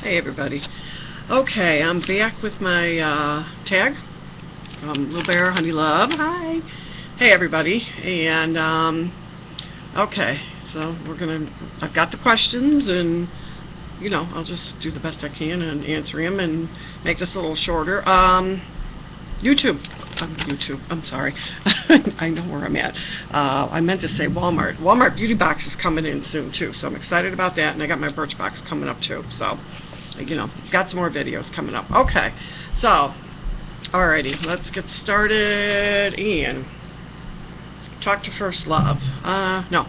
Hey everybody. Okay, I'm back with my tag from lilbear, honey love. Hi. Hey everybody. And okay, so I've got the questions, and I'll just do the best I can and answer them and make this a little shorter. YouTube. I'm sorry. I know where I'm at. I meant to say Walmart. Walmart Beauty Box is coming in soon too, so I'm excited about that. And I got my Birchbox coming up too. So, got some more videos coming up. Okay, so, alrighty, let's get started and talk to First Love. No,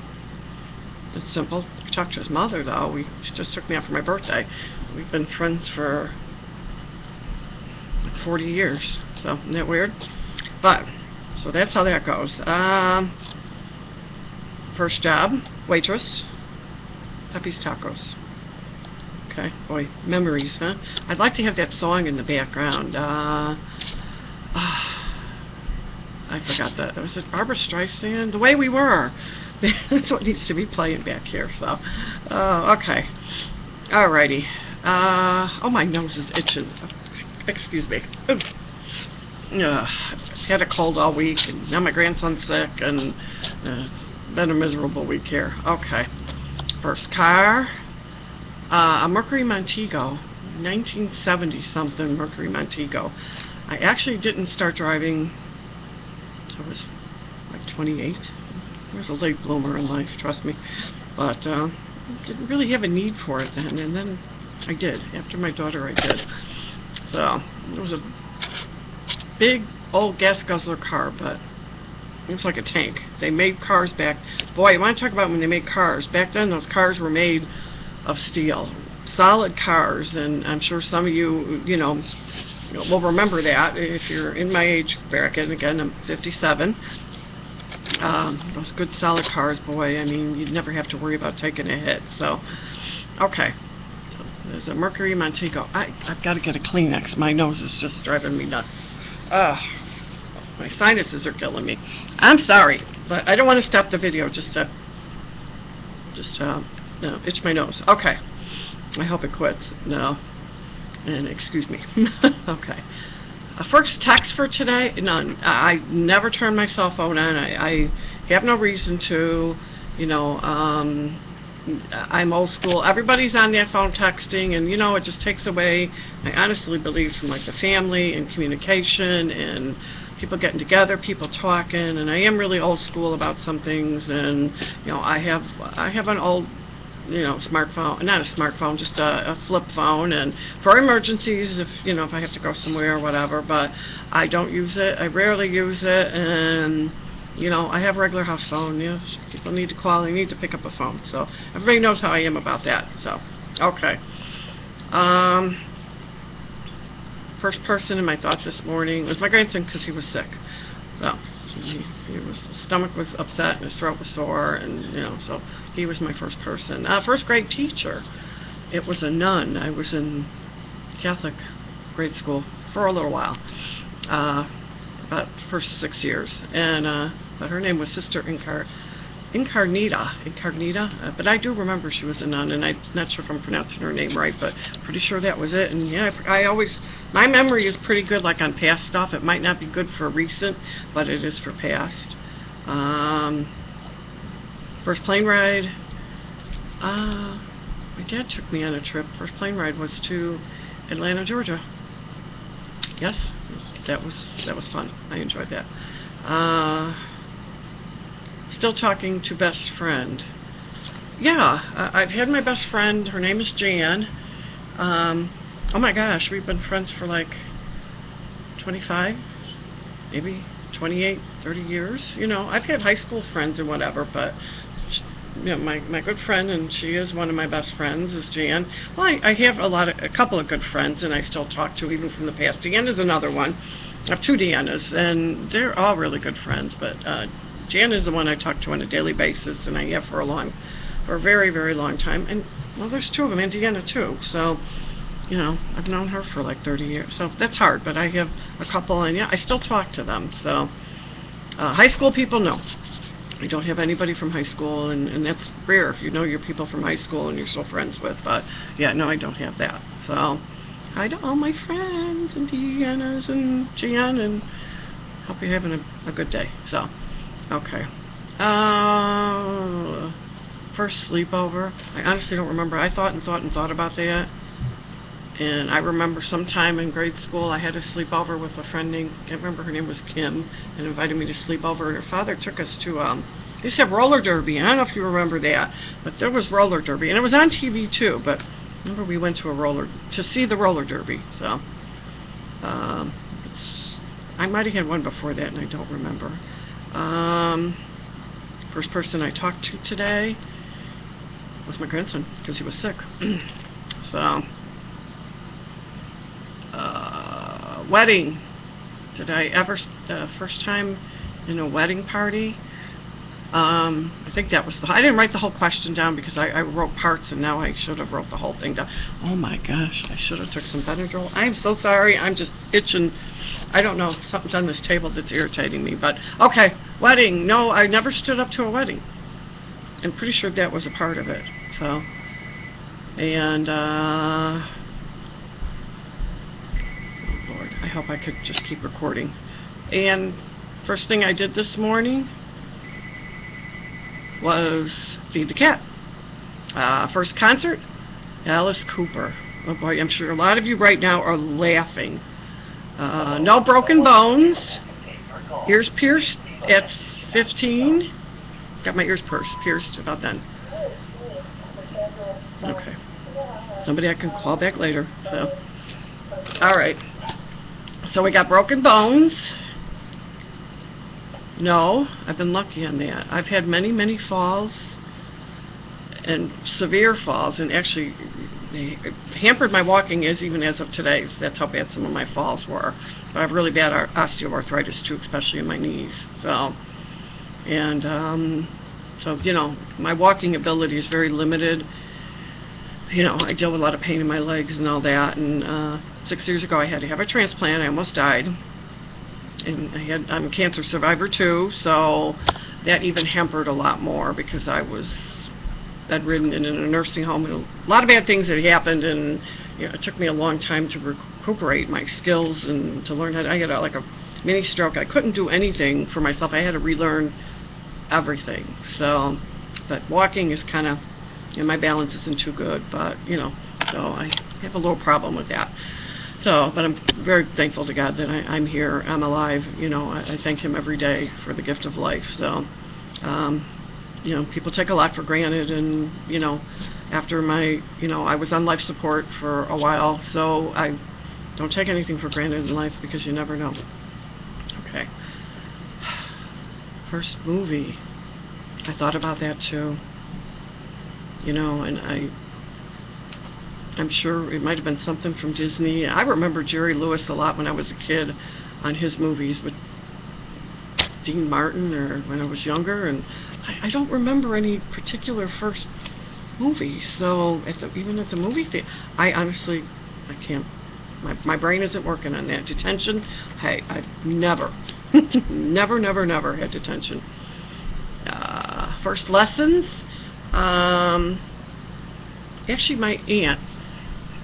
it's simple. Talk to his mother though. She just took me out for my birthday. We've been friends for like 40 years. So, isn't that weird? But, so that's how that goes. First job, waitress, Pepe's Tacos. Okay, boy, memories, huh? I'd like to have that song in the background. I forgot that. Was it Barbara Streisand? The Way We Were. That's what needs to be playing back here, so. Okay. Alrighty. Oh, my nose is itching. Excuse me. Had a cold all week, and now my grandson's sick, and been a miserable week here. Okay. First car, a Mercury Montego, 1970 something Mercury Montego. I actually didn't start driving until I was like 28. I was a late bloomer in life, trust me, but didn't really have a need for it then, and then I did. After my daughter, I did. So it was a big old gas guzzler car, but it was like a tank. They made cars back. Boy, you want to talk about when they made cars. Back then, those cars were made of steel. Solid cars, and I'm sure some of you, will remember that if you're in my age bracket. And again, I'm 57. Those good solid cars, boy, I mean, you'd never have to worry about taking a hit. So, okay. So, there's a Mercury Montego. I've got to get a Kleenex. My nose is just driving me nuts. My sinuses are killing me. I'm sorry, but I don't want to stop the video just to itch my nose. Okay. I hope it quits. No. And excuse me. Okay. First text for today, none. I never turn my cell phone on. I have no reason to. I'm old school. Everybody's on their phone texting, and it just takes away, I honestly believe, from like the family and communication and people getting together, people talking. And I am really old school about some things. And I have an old smartphone, not a smartphone, just a flip phone, and for emergencies, if I have to go somewhere or whatever. But I don't use it. I rarely use it, and I have a regular house phone. People need to call, they need to pick up a phone. So everybody knows how I am about that. So, okay. First person in my thoughts this morning was my grandson, because he was sick. So his stomach was upset and his throat was sore, and so he was my first person. First grade teacher. It was a nun. I was in Catholic grade school for a little while. About the first 6 years, and but her name was Sister Incarnita, but I do remember she was a nun, and I'm not sure if I'm pronouncing her name right, but pretty sure that was it. And yeah, my memory is pretty good, like on past stuff. It might not be good for recent, but it is for past. First plane ride, my dad took me on a trip. First plane ride was to Atlanta, Georgia. Yes, that was fun. I enjoyed that. Still talking to best friend. Yeah, I've had my best friend. Her name is Jan. Oh my gosh, we've been friends for like 25, maybe 28, 30 years. I've had high school friends and whatever, but my good friend, and she is one of my best friends, is Jan. Well, I have a couple of good friends, and I still talk to, even from the past. Deanna's another one. I have two Deannas, and they're all really good friends, but Jan is the one I talk to on a daily basis, and I have for a very, very long time. And, well, there's two of them, and Deanna too, so, I've known her for like 30 years, so that's hard, but I have a couple, and yeah, I still talk to them. So high school people, no. I don't have anybody from high school, and that's rare if you know your people from high school and you're still friends with. But yeah, no, I don't have that. So hi to all my friends and Deanna's and Jan, and hope you're having a good day. So okay. First sleepover. I honestly don't remember. I thought about that. And I remember sometime in grade school I had a sleepover with a friend named, I can't remember, her name was Kim, and invited me to sleep over. And her father took us to, they used to have roller derby. I don't know if you remember that, but there was roller derby. And it was on TV too, but I remember we went to see the roller derby. So, I might have had one before that and I don't remember. First person I talked to today was my grandson, because he was sick. So, wedding. Did I ever, first time in a wedding party? I think that was I didn't write the whole question down because I wrote parts, and now I should have wrote the whole thing down. Oh my gosh, I should have took some Benadryl. I'm so sorry, I'm just itching. I don't know, something's on this table that's irritating me, but okay, wedding. No, I never stood up to a wedding. I'm pretty sure that was a part of it, so, and, oh Lord, I hope I could just keep recording. And first thing I did this morning was feed the cat. First concert, Alice Cooper. Oh boy, I'm sure a lot of you right now are laughing. No broken bones. Ears pierced at 15. Got my ears pierced about then. Okay. Somebody I can call back later. So, all right. So we got broken bones. No, I've been lucky on that. I've had many, many falls, and severe falls, and actually they hampered my walking even as of today. That's how bad some of my falls were. But I have really bad osteoarthritis too, especially in my knees. So, and so, you know, my walking ability is very limited. You know, I deal with a lot of pain in my legs and all that, and 6 years ago I had to have a transplant. I almost died. And I'm a cancer survivor too, so that even hampered a lot more because I was bedridden and in a nursing home, and a lot of bad things had happened, and you know, it took me a long time to recuperate my skills and to learn how to, I had like a mini stroke. I couldn't do anything for myself. I had to relearn everything. So, but walking is kind of, you know, my balance isn't too good, but you know, so I have a little problem with that. So, but I'm very thankful to God that I'm here, I'm alive. You know, I thank Him every day for the gift of life. So, you know, people take a lot for granted, and, you know, after my, you know, I was on life support for a while, so I don't take anything for granted in life because you never know. Okay. First movie. I thought about that too. You know, and I'm sure it might have been something from Disney. I remember Jerry Lewis a lot when I was a kid on his movies with Dean Martin, or when I was younger, and I don't remember any particular first movie. So even at the movie theater, I honestly, I can't. My brain isn't working on that. Detention, hey, I've never, never had detention. First lessons, actually my aunt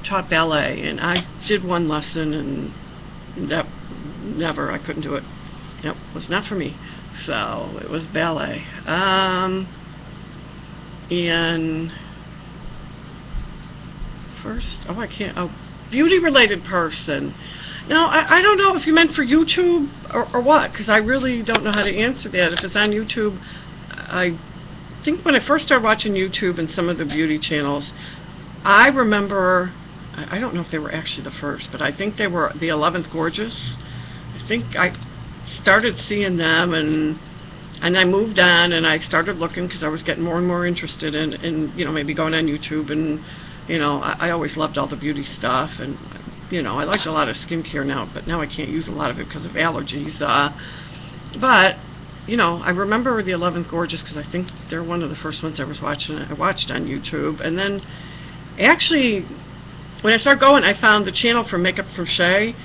taught ballet, and I did one lesson, and that I couldn't do it. It was not for me. So it was ballet. And first, beauty related person. Now, I don't know if you meant for YouTube or what, because I really don't know how to answer that. If it's on YouTube, I think when I first started watching YouTube and some of the beauty channels, I remember, I don't know if they were actually the first, but I think they were the 11th Gorgeous. I think I started seeing them, and I moved on, and I started looking because I was getting more and more interested in you know, maybe going on YouTube, and you know, I always loved all the beauty stuff, and you know, I liked a lot of skincare now, but now I can't use a lot of it because of allergies. But you know, I remember the 11th Gorgeous because I think they're one of the first ones I watched on YouTube, and then actually when I started going, I found the channel for Makeup from Shay,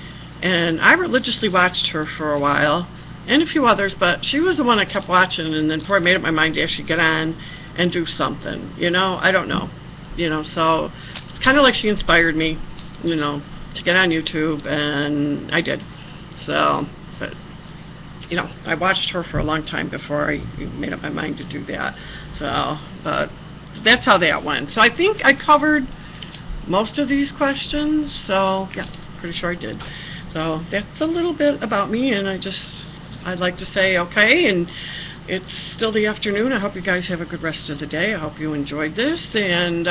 and I religiously watched her for a while. and a few others, but she was the one I kept watching, and then before I made up my mind to actually get on and do something, you know, I don't know, you know, so it's kind of like she inspired me, you know, to get on YouTube, and I did. So, but, you know, I watched her for a long time before I made up my mind to do that. So, but that's how that went. So I think I covered most of these questions, so yeah, pretty sure I did. So that's a little bit about me, and I'd like to say okay, and it's still the afternoon. I hope you guys have a good rest of the day. I hope you enjoyed this, and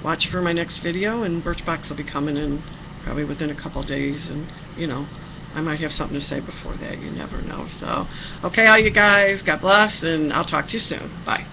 watch for my next video, and Birchbox will be coming in probably within a couple days, and you know, I might have something to say before that. You never know. So okay, all you guys, God bless, and I'll talk to you soon. Bye.